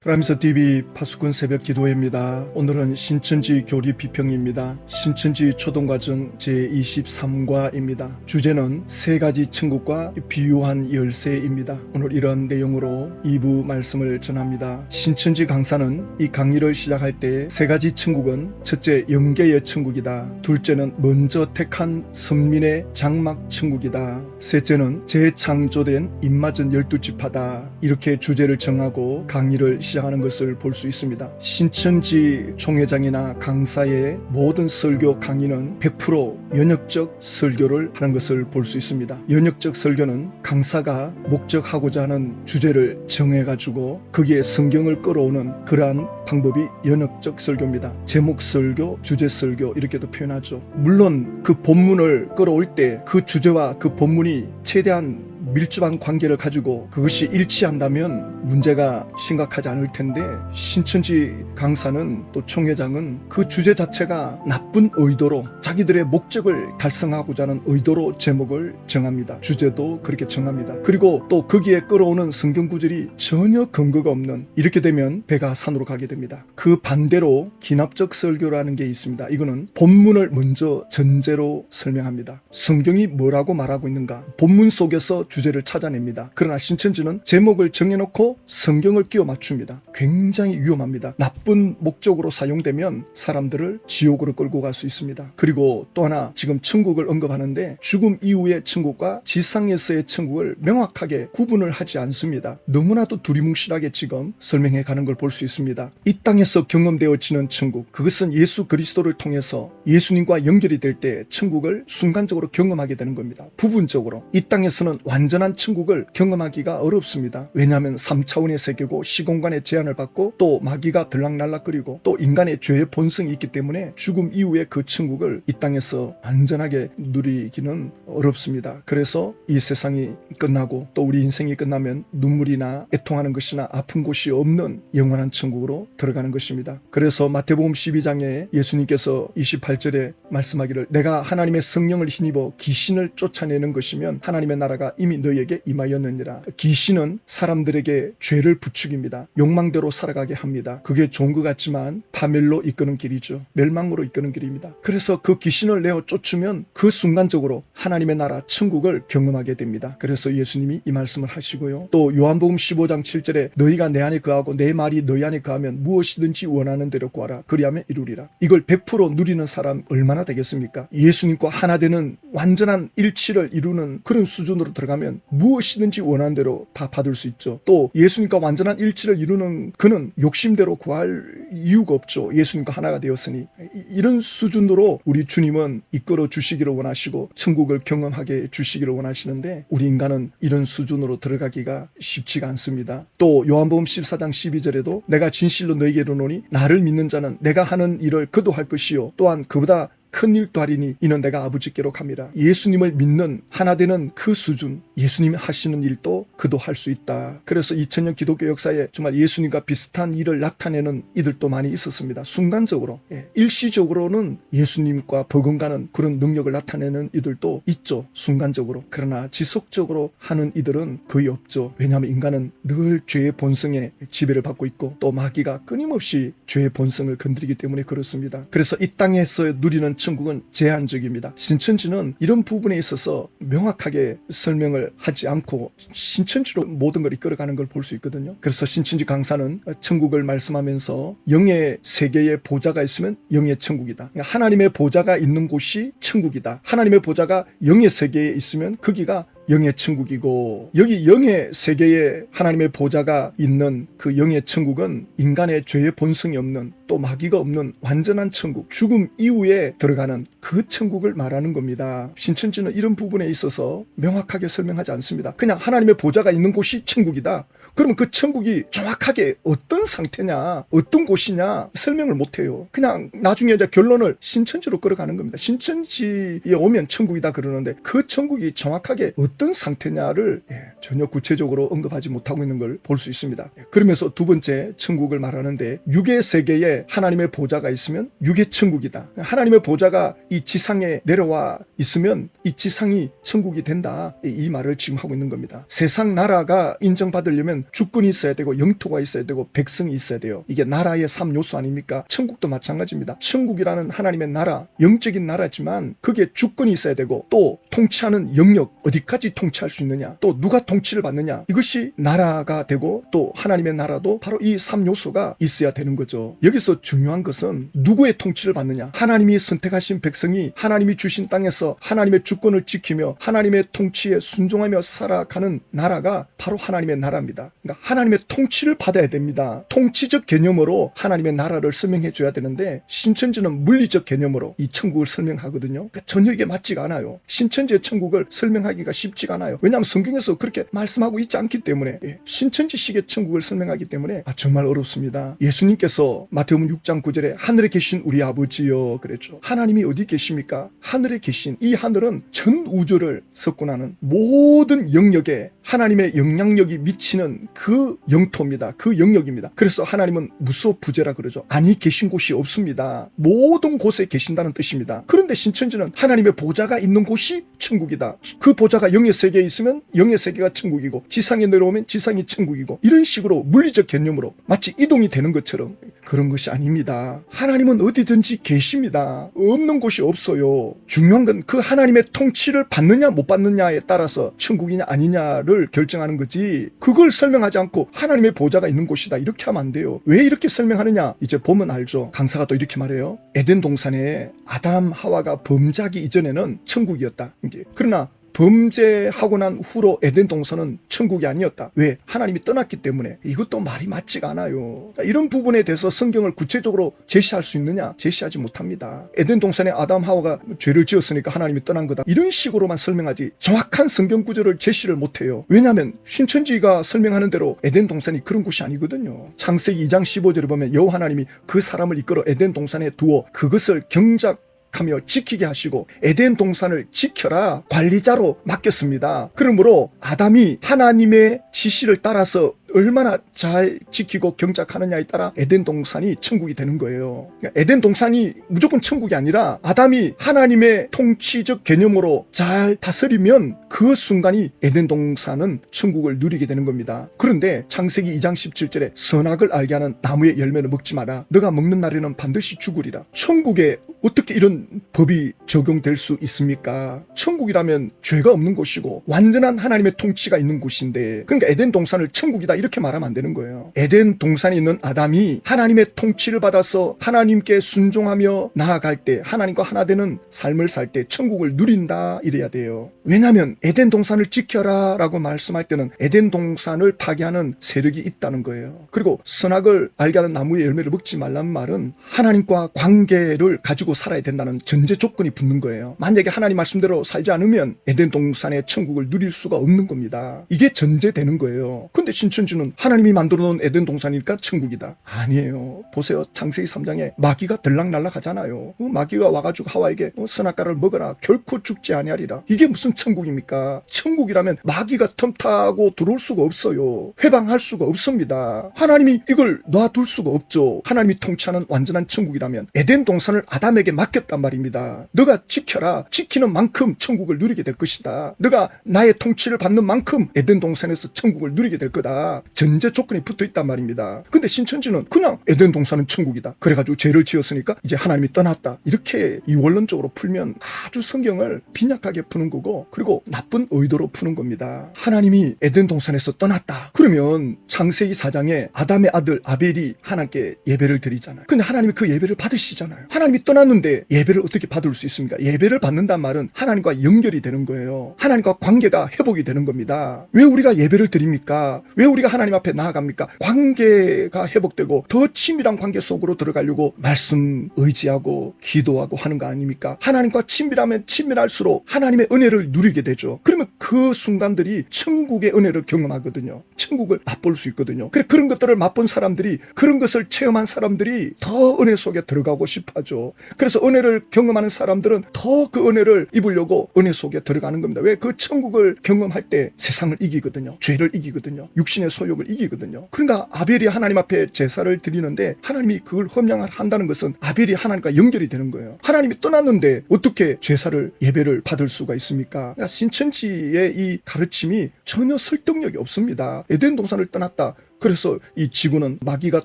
프라임스TV 파수꾼 새벽 기도회입니다. 오늘은 신천지 교리 비평입니다. 신천지 초등과정 제23과입니다. 주제는 세 가지 천국과 비유한 열쇠입니다. 오늘 이런 내용으로 2부 말씀을 전합니다. 신천지 강사는 이 강의를 시작할 때 세 가지 천국은 첫째 영계의 천국이다. 둘째는 먼저 택한 선민의 장막 천국이다. 셋째는 재창조된 입맞은 12지파다. 이렇게 주제를 정하고 강의를 시작하는 것을 볼 수 있습니다. 신천지 총회장이나 강사의 모든 설교 강의는 100% 연역적 설교를 하는 것을 볼 수 있습니다. 연역적 설교는 강사가 목적하고자 하는 주제를 정해가지고 거기에 성경을 끌어오는 그러한 방법이 연역적 설교입니다. 제목 설교, 주제 설교 이렇게도 표현하죠. 물론 그 본문을 끌어올 때 그 주제와 그 본문이 최대한 밀접한 관계를 가지고 그것이 일치한다면 문제가 심각하지 않을 텐데, 신천지 강사는 또 총회장은 그 주제 자체가 나쁜 의도로 자기들의 목적을 달성하고자 하는 의도로 제목을 정합니다. 주제도 그렇게 정합니다. 그리고 또 거기에 끌어오는 성경 구절이 전혀 근거가 없는, 이렇게 되면 배가 산으로 가게 됩니다. 그 반대로 기납적 설교라는 게 있습니다. 이거는 본문을 먼저 전제로 설명합니다. 성경이 뭐라고 말하고 있는가, 본문 속에서 주제를 찾아냅니다. 그러나 신천지는 제목을 정해놓고 성경을 끼워 맞춥니다. 굉장히 위험합니다. 나쁜 목적으로 사용되면 사람들을 지옥으로 끌고 갈 수 있습니다. 그리고 또 하나, 지금 천국을 언급하는데 죽음 이후의 천국과 지상에서의 천국을 명확하게 구분을 하지 않습니다. 너무나도 두리뭉실하게 지금 설명해 가는 걸 볼 수 있습니다. 이 땅에서 경험되어지는 천국, 그것은 예수 그리스도를 통해서 예수님과 연결이 될 때 천국을 순간적으로 경험하게 되는 겁니다. 부분적으로. 이 땅에서는 완전한 천국을 경험하기가 어렵습니다. 왜냐하면 3차원의 세계고 시공간의 제한을 받고 또 마귀가 들락날락거리고 또 인간의 죄의 본성이 있기 때문에 죽음 이후에 그 천국을 이 땅에서 완전하게 누리기는 어렵습니다. 그래서 이 세상이 끝나고 또 우리 인생이 끝나면 눈물이나 애통하는 것이나 아픈 곳이 없는 영원한 천국으로 들어가는 것입니다. 그래서 마태복음 12장에 예수님께서 28절에 말씀하기를, 내가 하나님의 성령을 힘입어 귀신을 쫓아내는 것이면 하나님의 나라가 이미 너희에게 임하였느니라. 귀신은 사람들에게 죄를 부추깁니다. 욕망대로 살아가게 합니다. 그게 좋은 것 같지만 파멸로 이끄는 길이죠. 멸망으로 이끄는 길입니다. 그래서 그 귀신을 내어 쫓으면 그 순간적으로 하나님의 나라 천국을 경험하게 됩니다. 그래서 예수님이 이 말씀을 하시고요. 또 요한복음 15장 7절에 너희가 내 안에 거하고 내 말이 너희 안에 거하면 무엇이든지 원하는 대로 구하라. 그리하면 이루리라. 이걸 100% 누리는 사람 얼마나 되겠습니까? 예수님과 하나 되는 완전한 일치를 이루는 그런 수준으로 들어가면 무엇이든지 원하는 대로 다 받을 수 있죠. 또 예수님과 완전한 일치를 이루는 그는 욕심대로 구할 이유가 없죠. 예수님과 하나가 되었으니. 이런 수준으로 우리 주님은 이끌어 주시기를 원하시고 천국을 경험하게 주시기를 원하시는데, 우리 인간은 이런 수준으로 들어가기가 쉽지가 않습니다. 또 요한복음 14장 12절에도 내가 진실로 너희에게 이르노니 나를 믿는 자는 내가 하는 일을 그도 할 것이요 또한 그보다 큰 일도 하리니 이는 내가 아버지께로 감이라. 예수님을 믿는 하나 되는 그 수준, 예수님이 하시는 일도 그도 할 수 있다. 그래서 2000년 기독교 역사에 정말 예수님과 비슷한 일을 나타내는 이들도 많이 있었습니다. 순간적으로, 일시적으로는 예수님과 버금가는 그런 능력을 나타내는 이들도 있죠. 순간적으로. 그러나 지속적으로 하는 이들은 거의 없죠. 왜냐하면 인간은 늘 죄의 본성에 지배를 받고 있고 또 마귀가 끊임없이 죄의 본성을 건드리기 때문에 그렇습니다. 그래서 이 땅에서 누리는 천국은 제한적입니다. 신천지는 이런 부분에 있어서 명확하게 설명을 하지 않고 신천지로 모든 걸 이끌어가는 걸 볼 수 있거든요. 그래서 신천지 강사는 천국을 말씀하면서 영의 세계에 보좌가 있으면 영의 천국이다. 그러니까 하나님의 보좌가 있는 곳이 천국이다. 하나님의 보좌가 영의 세계에 있으면 거기가 영의 천국이고, 여기 영의 세계에 하나님의 보좌가 있는 그 영의 천국은 인간의 죄의 본성이 없는, 또 마귀가 없는 완전한 천국, 죽음 이후에 들어가는 그 천국을 말하는 겁니다. 신천지는 이런 부분에 있어서 명확하게 설명하지 않습니다. 그냥 하나님의 보좌가 있는 곳이 천국이다. 그러면 그 천국이 정확하게 어떤 상태냐, 어떤 곳이냐 설명을 못해요. 그냥 나중에 이제 결론을 신천지로 끌어가는 겁니다. 신천지에 오면 천국이다 그러는데 그 천국이 정확하게 어떤 상태냐를 전혀 구체적으로 언급하지 못하고 있는 걸 볼 수 있습니다. 그러면서 두 번째 천국을 말하는데, 육의 세계에 하나님의 보좌가 있으면 육의 천국이다. 하나님의 보좌가 이 지상에 내려와 있으면 이 지상이 천국이 된다. 이 말을 지금 하고 있는 겁니다. 세상 나라가 인정받으려면 주권이 있어야 되고 영토가 있어야 되고 백성이 있어야 돼요. 이게 나라의 3요소 아닙니까? 천국도 마찬가지입니다. 천국이라는 하나님의 나라, 영적인 나라지만 그게 주권이 있어야 되고 또 통치하는 영역, 어디까지 통치할 수 있느냐, 또 누가 통치를 받느냐, 이것이 나라가 되고 또 하나님의 나라도 바로 이 3요소가 있어야 되는 거죠. 여기서 중요한 것은 누구의 통치를 받느냐, 하나님이 선택하신 백성이 하나님이 주신 땅에서 하나님의 주권을 지키며 하나님의 통치에 순종하며 살아가는 나라가 바로 하나님의 나라입니다. 그러니까 하나님의 통치를 받아야 됩니다. 통치적 개념으로 하나님의 나라를 설명해 줘야 되는데 신천지는 물리적 개념으로 이 천국을 설명하거든요. 그러니까 전혀 이게 맞지가 않아요. 신천지의 천국을 설명하기가 쉽지가 않아요. 왜냐하면 성경에서 그렇게 말씀하고 있지 않기 때문에, 신천지식의 천국을 설명하기 때문에 정말 어렵습니다. 예수님께서 마태복음 6장 9절에 하늘에 계신 우리 아버지여 그랬죠. 하나님이 어디 계십니까? 하늘에 계신, 이 하늘은 전 우주를 석권하는 모든 영역에 하나님의 영향력이 미치는 그 영토입니다. 그 영역입니다. 그래서 하나님은 무소부재라 그러죠. 아니 계신 곳이 없습니다. 모든 곳에 계신다는 뜻입니다. 그런데 신천지는 하나님의 보좌가 있는 곳이 천국이다. 그 보좌가 영의 세계에 있으면 영의 세계가 천국이고 지상에 내려오면 지상이 천국이고, 이런 식으로 물리적 개념으로 마치 이동이 되는 것처럼, 그런 것이 아닙니다. 하나님은 어디든지 계십니다. 없는 곳이 없어요. 중요한 건 그 하나님의 통치를 받느냐 못 받느냐에 따라서 천국이냐 아니냐를 결정하는 거지, 그걸 설명하지 않고 하나님의 보좌가 있는 곳이다 이렇게 하면 안 돼요. 왜 이렇게 설명하느냐, 이제 보면 알죠. 강사가 또 이렇게 말해요. 에덴 동산에 아담 하와가 범죄하기 이전에는 천국이었다. 그러나 범죄하고 난 후로 에덴 동산은 천국이 아니었다. 왜? 하나님이 떠났기 때문에. 이것도 말이 맞지가 않아요. 이런 부분에 대해서 성경을 구체적으로 제시할 수 있느냐? 제시하지 못합니다. 에덴 동산에 아담 하와가 죄를 지었으니까 하나님이 떠난 거다, 이런 식으로만 설명하지 정확한 성경 구절을 제시를 못해요. 왜냐하면 신천지가 설명하는 대로 에덴 동산이 그런 곳이 아니거든요. 창세기 2장 15절에 보면 여호와 하나님이 그 사람을 이끌어 에덴 동산에 두어 그것을 경작하며 지키게 하시고 에덴 동산을 지켜라 관리자로 맡겼습니다. 그러므로 아담이 하나님의 지시를 따라서 얼마나 잘 지키고 경작하느냐에 따라 에덴 동산이 천국이 되는 거예요. 그러니까 에덴 동산이 무조건 천국이 아니라 아담이 하나님의 통치적 개념으로 잘 다스리면 그 순간이 에덴 동산은 천국을 누리게 되는 겁니다. 그런데 창세기 2장 17절에 선악을 알게 하는 나무의 열매를 먹지 마라. 너가 먹는 날에는 반드시 죽으리라. 천국에 어떻게 이런 법이 적용될 수 있습니까? 천국이라면 죄가 없는 곳이고 완전한 하나님의 통치가 있는 곳인데, 그러니까 에덴 동산을 천국이다 이렇게 말하면 안 되는 거예요. 에덴 동산에 있는 아담이 하나님의 통치를 받아서 하나님께 순종하며 나아갈 때, 하나님과 하나 되는 삶을 살 때 천국을 누린다 이래야 돼요. 왜냐하면 에덴 동산을 지켜라 라고 말씀할 때는 에덴 동산을 파괴하는 세력이 있다는 거예요. 그리고 선악을 알게 하는 나무의 열매를 먹지 말라는 말은 하나님과 관계를 가지고 살아야 된다는 전제 조건이 붙는 거예요. 만약에 하나님 말씀대로 살지 않으면 에덴 동산의 천국을 누릴 수가 없는 겁니다. 이게 전제되는 거예요. 근데 신천지는 하나님이 만들어 놓은 에덴 동산이니까 천국이다. 아니에요. 보세요. 창세기 3장에 마귀가 들락날락 하잖아요. 마귀가 와가지고 하와에게 선악과를 먹어라. 결코 죽지 아니하리라. 이게 무슨 천국입니까? 천국이라면 마귀가 틈타고 들어올 수가 없어요. 회방할 수가 없습니다. 하나님이 이걸 놔둘 수가 없죠. 하나님이 통치하는 완전한 천국이라면 에덴 동산을 아담에게 맡겼단 말입니다. 너가 지켜라. 지키는 만큼 천국을 누리게 될 것이다. 너가 나의 통치를 받는 만큼 에덴 동산에서 천국을 누리게 될 거다. 전제 조건이 붙어 있단 말입니다. 근데 신천지는 그냥 에덴 동산은 천국이다. 그래가지고 죄를 지었으니까 이제 하나님이 떠났다. 이렇게 이원론적으로 풀면 아주 성경을 빈약하게 푸는 거고, 그리고 나쁜 의도로 푸는 겁니다. 하나님이 에덴 동산에서 떠났다. 그러면 창세기 4장에 아담의 아들 아벨이 하나님께 예배를 드리잖아요. 근데 하나님이 그 예배를 받으시잖아요. 하나님이 떠났는데 예배를 어떻게 받을 수 있습니까? 예배를 받는단 말은 하나님과 연결이 되는 거예요. 하나님과 관계가 회복이 되는 겁니다. 왜 우리가 예배를 드립니까? 왜 우리가 하나님 앞에 나아갑니까? 관계가 회복되고 더 친밀한 관계 속으로 들어가려고 말씀 의지하고 기도하고 하는 거 아닙니까? 하나님과 친밀하면 친밀할수록 하나님의 은혜를 누리게 되죠. 그러면 그 순간들이 천국의 은혜를 경험하거든요. 천국을 맛볼 수 있거든요. 그런 것들을 맛본 사람들이, 그런 것을 체험한 사람들이 더 은혜 속에 들어가고 싶어하죠. 그래서 은혜를 경험하는 사람들은 더 그 은혜를 입으려고 은혜 속에 들어가는 겁니다. 왜? 그 천국을 경험할 때 세상을 이기거든요. 죄를 이기거든요. 육신의 소욕을 이기거든요. 그러니까 아벨이 하나님 앞에 제사를 드리는데 하나님이 그걸 험양한다는 것은 아벨이 하나님과 연결이 되는 거예요. 하나님이 떠났는데 어떻게 제사를 예배를 받을 수가 있습니까? 그러니까 신천지의 이 가르침이 전혀 설득력이 없습니다. 에덴 동산을 떠났다. 그래서 이 지구는 마귀가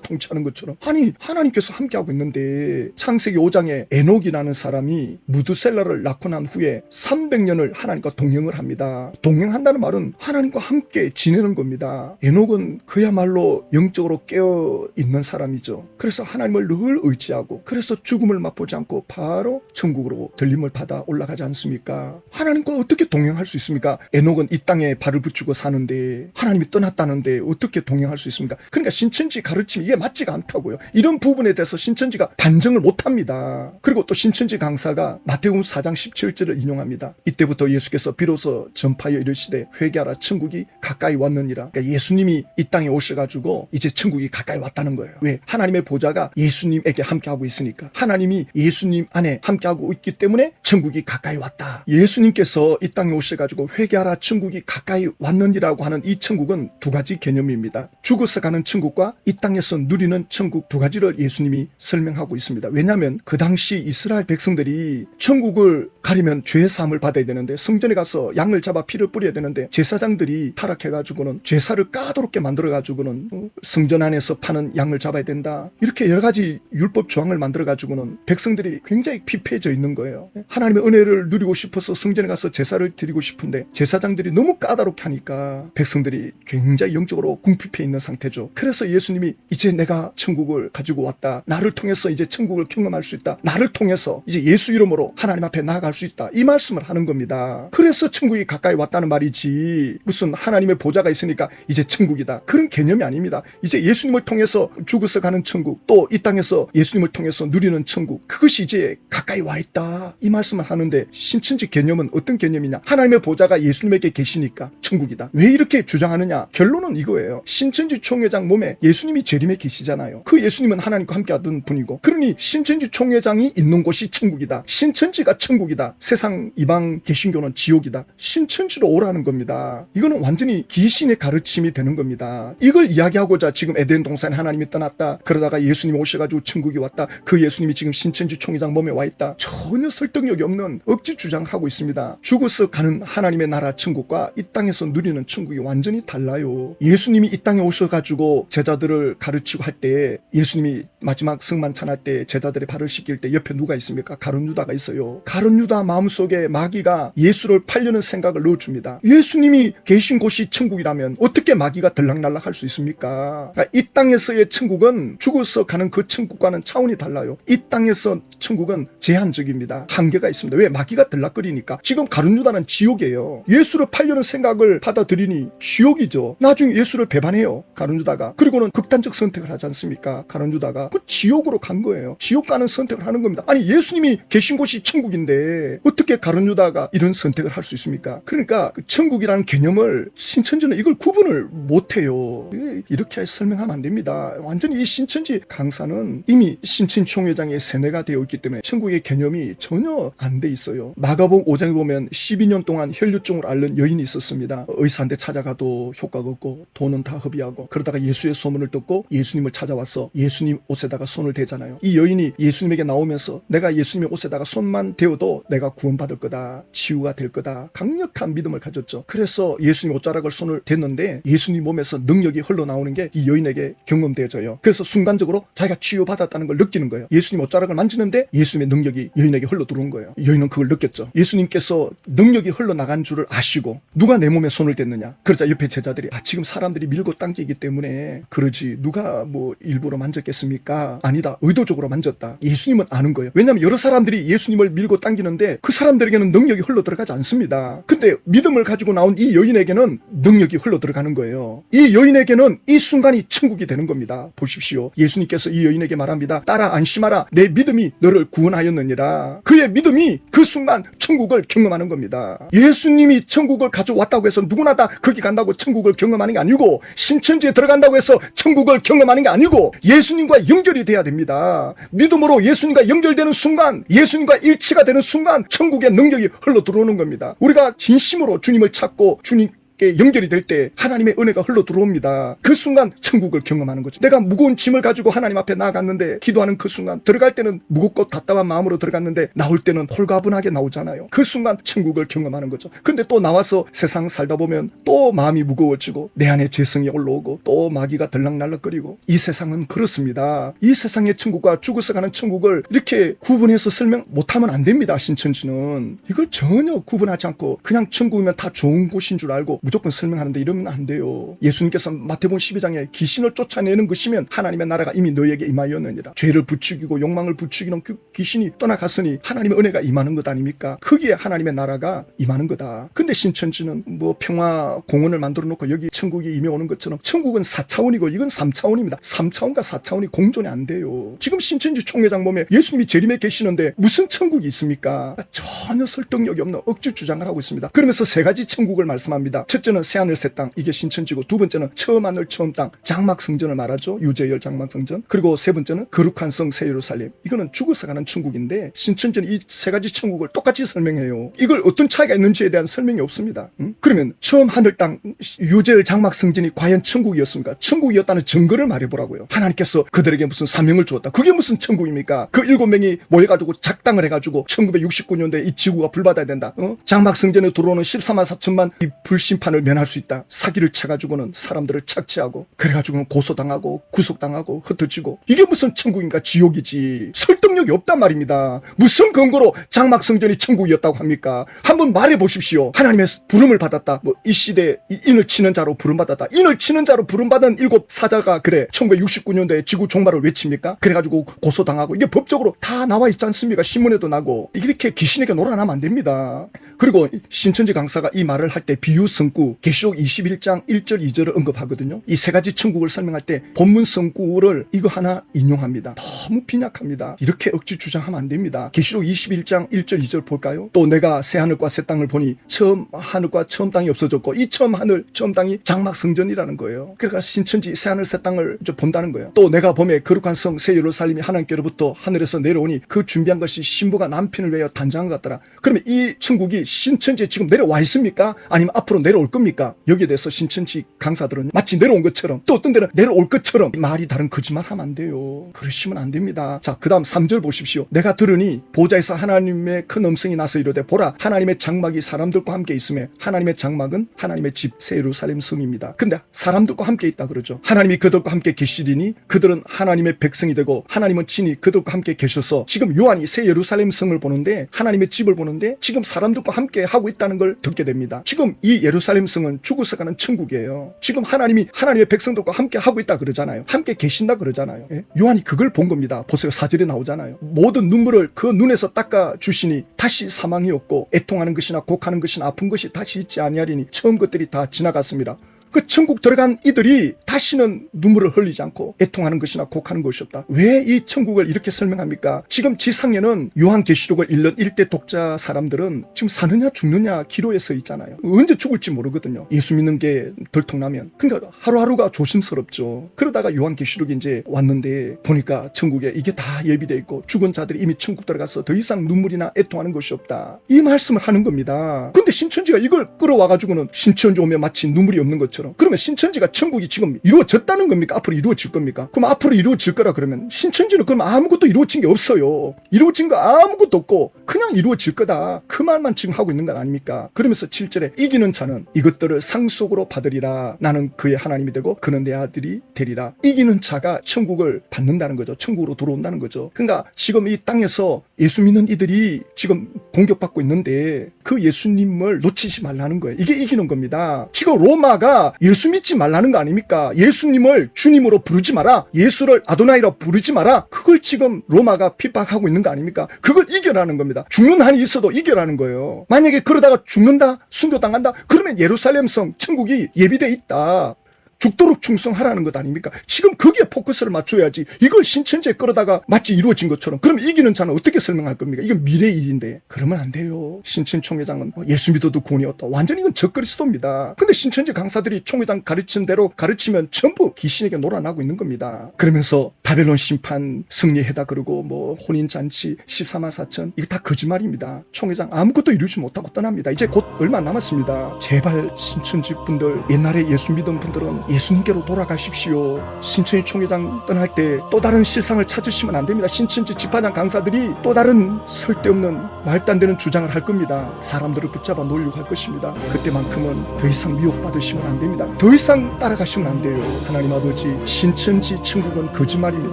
통치하는 것처럼, 아니 하나님께서 함께하고 있는데 창세기 5장에 에녹이라는 사람이 무드셀라를 낳고 난 후에 300년을 하나님과 동행을 합니다. 동행한다는 말은 하나님과 함께 지내는 겁니다. 에녹은 그야말로 영적으로 깨어있는 사람이죠. 그래서 하나님을 늘 의지하고, 그래서 죽음을 맛보지 않고 바로 천국으로 들림을 받아 올라가지 않습니까? 하나님과 어떻게 동행할 수 있습니까? 에녹은 이 땅에 발을 붙이고 사는데 하나님이 떠났다는데 어떻게 동행할 수 있습니까? 그러니까 신천지 가르침이 이게 맞지가 않다고요. 이런 부분에 대해서 신천지가 반증을 못합니다. 그리고 또 신천지 강사가 마태복음 4장 17절을 인용합니다. 이때부터 예수께서 비로소 전파하여 이르시되 회개하라 천국이 가까이 왔느니라. 그러니까 예수님이 이 땅에 오셔가지고 이제 천국이 가까이 왔다는 거예요. 왜? 하나님의 보좌가 예수님에게 함께하고 있으니까. 하나님이 예수님 안에 함께하고 있기 때문에 천국이 가까이 왔다. 예수님께서 이 땅에 오셔가지고 회개하라 천국이 가까이 왔느니라고 하는 이 천국은 두 가지 개념입니다. 죽어서 가는 천국과 이 땅에서 누리는 천국, 두 가지를 예수님이 설명하고 있습니다. 왜냐하면 그 당시 이스라엘 백성들이 천국을 가려면 죄 사함을 받아야 되는데, 성전에 가서 양을 잡아 피를 뿌려야 되는데 제사장들이 타락해가지고는 제사를 까다롭게 만들어가지고는 성전 안에서 파는 양을 잡아야 된다, 이렇게 여러 가지 율법 조항을 만들어가지고는 백성들이 굉장히 피폐해져 있는 거예요. 하나님의 은혜를 누리고 싶어서 성전에 가서 제사를 드리고 싶은데 제사장들이 너무 까다롭게 하니까 백성들이 굉장히 영적으로 궁핍해 있는 상태죠. 그래서 예수님이 이제 내가 천국을 가지고 왔다, 나를 통해서 이제 천국을 경험할 수 있다, 나를 통해서 이제 예수 이름으로 하나님 앞에 나아갈 수 있다, 이 말씀을 하는 겁니다. 그래서 천국이 가까이 왔다는 말이지, 무슨 하나님의 보좌가 있으니까 이제 천국이다, 그런 개념이 아닙니다. 이제 예수님을 통해서 죽어서 가는 천국, 또 이 땅에서 예수님을 통해서 누리는 천국, 그것이 이제 가까이 와 있다, 이 말씀을 하는데, 신천지 개념은 어떤 개념이냐? 하나님의 보좌가 예수님에게 계시니까 천국이다. 왜 이렇게 주장하느냐? 결론은 이거예요. 신천지 총회장 몸에 예수님이 재림에 계시잖아요. 그 예수님은 하나님과 함께 하던 분이고, 그러니 신천지 총회장이 있는 곳이 천국이다, 신천지가 천국이다, 세상 이방 개신교는 지옥이다, 신천지로 오라는 겁니다. 이거는 완전히 귀신의 가르침이 되는 겁니다. 이걸 이야기하고자 지금 에덴 동산에 하나님이 떠났다, 그러다가 예수님이 오셔가지고 천국이 왔다, 그 예수님이 지금 신천지 총회장 몸에 와 있다, 전혀 설득력이 없는 억지 주장을 하고 있습니다. 죽어서 가는 하나님의 나라 천국과 이 땅에서 누리는 천국이 완전히 달라요. 예수님이 이 땅에 오셔가지고 제자들을 가르치고 할 때, 예수님이 마지막 승만찬할 때 제자들의 발을 씻길 때 옆에 누가 있습니까? 가룟 유다가 있어요. 가룟 유다 마음속에 마귀가 예수를 팔려는 생각을 넣어줍니다. 예수님이 계신 곳이 천국이라면 어떻게 마귀가 들락날락 할 수 있습니까? 그러니까 이 땅에서의 천국은 죽어서 가는 그 천국과는 차원이 달라요. 이 땅에서 천국은 제한적입니다. 한계가 있습니다. 왜? 마귀가 들락거리니까. 지금 가룟 유다는 지옥이에요. 예수를 팔려는 생각을 받아들이니 지옥이죠. 나중에 예수를 배반해요, 가룟 유다가. 그리고는 극단적 선택을 하지 않습니까? 가룟 유다가 그 지옥으로 간 거예요. 지옥 가는 선택을 하는 겁니다. 아니 예수님이 계신 곳이 천국인데 어떻게 가룟 유다가 이런 선택을 할 수 있습니까? 그러니까 그 천국이라는 개념을, 신천지는 이걸 구분을 못해요. 이렇게 설명하면 안 됩니다. 완전히 이 신천지 강사는 이미 신천 총회장의 세뇌가 되어 있기 때문에 천국의 개념이 전혀 안 돼 있어요. 마가복음 5장에 보면 12년 동안 혈류증을 앓는 여인이 있었습니다. 의사한테 찾아가도 효과가 없고 돈은 다 허비하고, 그러다가 예수의 소문을 듣고 예수님을 찾아와서 예수님 옷에다가 손을 대잖아요. 이 여인이 예수님에게 나오면서 내가 예수님의 옷에다가 손만 대어도 내가 구원받을 거다, 치유가 될 거다, 강력한 믿음을 가졌죠. 그래서 예수님 옷자락을 손을 댔는데 예수님 몸에서 능력이 흘러나오는 게 이 여인에게 경험되어져요. 그래서 순간적으로 자기가 치유받았다는 걸 느끼는 거예요. 예수님 옷자락을 만지는데 예수님의 능력이 여인에게 흘러 들어온 거예요. 여인은 그걸 느꼈죠. 예수님께서 능력이 흘러나간 줄을 아시고 누가 내 몸에 손을 댔느냐? 그러자 옆에 제자들이 지금 사람들이 밀고 당기기 때문에 그러지, 누가 뭐 일부러 만졌겠습니까? 아니다, 의도적으로 만졌다. 예수님은 아는 거예요. 왜냐하면 여러 사람들이 예수님을 밀고 당기는데 그 사람들에게는 능력이 흘러 들어가지 않습니다. 근데 믿음을 가지고 나온 이 여인에게는 능력이 흘러 들어가는 거예요. 이 여인에게는 이 순간이 천국이 되는 겁니다. 보십시오. 예수님께서 이 여인에게 말합니다. 딸아 안심하라, 내 믿음이 너를 구원하였느니라. 그의 믿음이 그 순간 천국을 경험하는 겁니다. 예수님이 천국을 가져왔다고 해서 누구나 다 거기 간다고 천국을 경험하는 게 아니고, 신천지에 들어간다고 해서 천국을 경험하는 게 아니고, 예수님과 연결이 돼야 됩니다. 믿음으로 예수님과 연결되는 순간, 예수님과 일치가 되는 순간 천국의 능력이 흘러 들어오는 겁니다. 우리가 진심으로 주님을 찾고 주님께 하나님께 연결이 될 때 하나님의 은혜가 흘러 들어옵니다. 그 순간 천국을 경험하는 거죠. 내가 무거운 짐을 가지고 하나님 앞에 나아갔는데 기도하는 그 순간, 들어갈 때는 무겁고 답답한 마음으로 들어갔는데 나올 때는 홀가분하게 나오잖아요. 그 순간 천국을 경험하는 거죠. 근데 또 나와서 세상 살다 보면 또 마음이 무거워지고 내 안에 죄성이 올라오고 또 마귀가 들락날락거리고. 이 세상은 그렇습니다. 이 세상의 천국과 죽어서 가는 천국을 이렇게 구분해서 설명 못하면 안 됩니다. 신천지는 이걸 전혀 구분하지 않고 그냥 천국이면 다 좋은 곳인 줄 알고 무조건 설명하는데 이러면 안 돼요. 예수님께서 마태복음 12장에 귀신을 쫓아내는 것이면 하나님의 나라가 이미 너에게 임하였느니라. 죄를 부추기고 욕망을 부추기는 그 귀신이 떠나갔으니 하나님의 은혜가 임하는 것 아닙니까? 거기에 하나님의 나라가 임하는 거다. 근데 신천지는 뭐 평화 공원을 만들어 놓고 여기 천국이 임해오는 것처럼, 천국은 4차원이고 이건 3차원입니다. 3차원과 4차원이 공존이 안 돼요. 지금 신천지 총회장 보면 예수님이 재림에 계시는데 무슨 천국이 있습니까? 전혀 설득력이 없는 억지 주장을 하고 있습니다. 그러면서 세 가지 천국을 말씀합니다. 첫째는 새하늘 새 땅, 이게 신천지고, 두 번째는 처음 하늘 처음 땅, 장막성전을 말하죠. 유재열 장막성전. 그리고 세 번째는 거룩한 성 새 예루살렘. 이거는 죽어서 가는 천국인데 신천지는 이 세 가지 천국을 똑같이 설명해요. 이걸 어떤 차이가 있는지에 대한 설명이 없습니다. 그러면 처음 하늘 땅 유재열 장막성전이 과연 천국이었습니까? 천국이었다는 증거를 말해보라고요. 하나님께서 그들에게 무슨 사명을 주었다. 그게 무슨 천국입니까? 그 7명이 모여가지고 작당을 해가지고 1969년도에 이 지구가 불받아야 된다. 장막성전에 들어오는 14만 4천만 이 불심판을 면할 수 있다. 사기를 쳐가지고는 사람들을 착취하고 그래가지고는 고소당하고 구속당하고 흩어지고. 이게 무슨 천국인가? 지옥이지. 설득력이 없단 말입니다. 무슨 근거로 장막성전이 천국이었다고 합니까? 한번 말해보십시오. 하나님의 부름을 받았다. 뭐 이 시대에 인을 치는 자로 부름받았다. 인을 치는 자로 부름받은 7 사자가 그래 1969년도에 지구 종말을 외칩니까? 그래가지고 고소당하고. 이게 법적으로 다 나와 있지 않습니까? 신문에도 나고. 이렇게 귀신에게 놀아나면 안 됩니다. 그리고 신천지 강사가 이 말을 할 때 비유성구 계시록 21장 1절 2절을 언급하거든요. 이 세 가지 천국을 설명할 때 본문 성구를 이거 하나 인용합니다. 너무 빈약합니다. 이렇게 억지 주장하면 안 됩니다. 계시록 21장 1절 2절 볼까요? 또 내가 새 하늘과 새 땅을 보니 처음 하늘과 처음 땅이 없어졌고 이 처음 하늘 처음 땅이 장막성전이라는 거예요. 그러니까 신천지 새 하늘 새 땅을 이제 본다는 거예요. 또 내가 봄에 거룩한 성 새 예루살렘이 하나님께로부터 하늘에서 내려오니 그 준비한 것이 신부가 남편을 위하여 단장한 것 같더라. 그러면 이 천국이 신천지에 지금 내려와 있습니까? 아니면 앞으로 내려올 겁니까? 여기에 대해서 신천지 강사들은 마치 내려온 것처럼, 또 어떤 데는 내려올 것처럼 말이 다른 거짓말 하면 안 돼요. 그러시면 안 됩니다. 자, 그 다음 3절 보십시오. 내가 들으니 보좌에서 하나님의 큰 음성이 나서 이르되 보라 하나님의 장막이 사람들과 함께 있으며 하나님의 장막은 하나님의 집 새 예루살렘 성입니다. 근데 사람들과 함께 있다 그러죠. 하나님이 그들과 함께 계시리니 그들은 하나님의 백성이 되고 하나님은 친히 그들과 함께 계셔서, 지금 요한이 새 예루살렘 성을 보는데 하나님의 집을 보는데 지금 사람들과 함께 하고 있다는 걸 듣게 됩니다. 지금 이 예루살렘 성은 죽어서 가는 천국이에요. 지금 하나님이 하나님의 백성들과 함께 하고 있다 그러잖아요. 함께 계신다 그러잖아요. 예? 요한이 그걸 본 겁니다. 보세요. 4절에 나오잖아요. 모든 눈물을 그 눈에서 닦아 주시니 다시 사망이 없고 애통하는 것이나 곡하는 것이나 아픈 것이 다시 있지 아니하리니 처음 것들이 다 지나갔습니다. 그 천국 들어간 이들이 다시는 눈물을 흘리지 않고 애통하는 것이나 곡하는 것이 없다. 왜 이 천국을 이렇게 설명합니까? 지금 지상에는 요한계시록을 읽는 일대 독자 사람들은 지금 사느냐 죽느냐 기로에 서 있잖아요. 언제 죽을지 모르거든요. 예수 믿는 게 들통나면. 그러니까 하루하루가 조심스럽죠. 그러다가 요한계시록이 이제 왔는데 보니까 천국에 이게 다 예비되어 있고 죽은 자들이 이미 천국 들어가서 더 이상 눈물이나 애통하는 것이 없다. 이 말씀을 하는 겁니다. 근데 신천지가 이걸 끌어와가지고는 신천지 오면 마치 눈물이 없는 것처럼. 그러면 신천지가 천국이 지금 이루어졌다는 겁니까? 앞으로 이루어질 겁니까? 그럼 앞으로 이루어질 거라 그러면 신천지는 그럼 아무것도 이루어진 게 없어요. 이루어진 거 아무것도 없고 그냥 이루어질 거다. 그 말만 지금 하고 있는 건 아닙니까? 그러면서 7절에 이기는 자는 이것들을 상속으로 받으리라. 나는 그의 하나님이 되고 그는 내 아들이 되리라. 이기는 자가 천국을 받는다는 거죠. 천국으로 들어온다는 거죠. 그러니까 지금 이 땅에서 예수 믿는 이들이 지금 공격받고 있는데 그 예수님을 놓치지 말라는 거예요. 이게 이기는 겁니다. 지금 로마가 예수 믿지 말라는 거 아닙니까? 예수님을 주님으로 부르지 마라. 예수를 아도나이라 부르지 마라. 그걸 지금 로마가 핍박하고 있는 거 아닙니까? 그걸 이겨라는 겁니다. 죽는 한이 있어도 이겨라는 거예요. 만약에 그러다가 죽는다, 순교당한다, 그러면 예루살렘 성 천국이 예비돼 있다. 죽도록 충성하라는 것 아닙니까? 지금 거기에 포커스를 맞춰야지. 이걸 신천지에 끌어다가 마치 이루어진 것처럼. 그럼 이기는 자는 어떻게 설명할 겁니까? 이건 미래의 일인데. 그러면 안 돼요. 신천 총회장은 예수 믿어도 구원이 없다. 완전히 이건 적그리스도입니다. 근데 신천지 강사들이 총회장 가르친 대로 가르치면 전부 귀신에게 놀아나고 있는 겁니다. 그러면서 바벨론 심판 승리해다 그러고 뭐 혼인잔치 14만 4천 이거 다 거짓말입니다. 총회장 아무것도 이루지 못하고 떠납니다. 이제 곧 얼마 안 남았습니다. 제발 신천지 분들 옛날에 예수 믿은 분들은 예수님께로 돌아가십시오. 신천지 총회장 떠날 때 또 다른 실상을 찾으시면 안 됩니다. 신천지 집화장 강사들이 또 다른 쓸데없는 말도 안 되는 주장을 할 겁니다. 사람들을 붙잡아 놀려고 할 것입니다. 그때만큼은 더 이상 미혹받으시면 안 됩니다. 더 이상 따라가시면 안 돼요. 하나님 아버지, 신천지 천국은 거짓말입니다.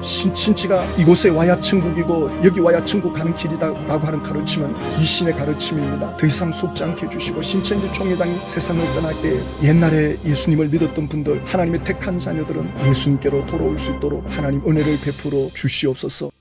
신천지가 이곳에 와야 천국이고 여기 와야 천국 가는 길이다 라고 하는 가르침은 이신의 가르침입니다. 더 이상 속지 않게 해주시고 신천지 총회장이 세상을 떠날 때 옛날에 예수님을 믿었던 분들, 하나님의 택한 자녀들은 예수님께로 돌아올 수 있도록 하나님 은혜를 베풀어 주시옵소서.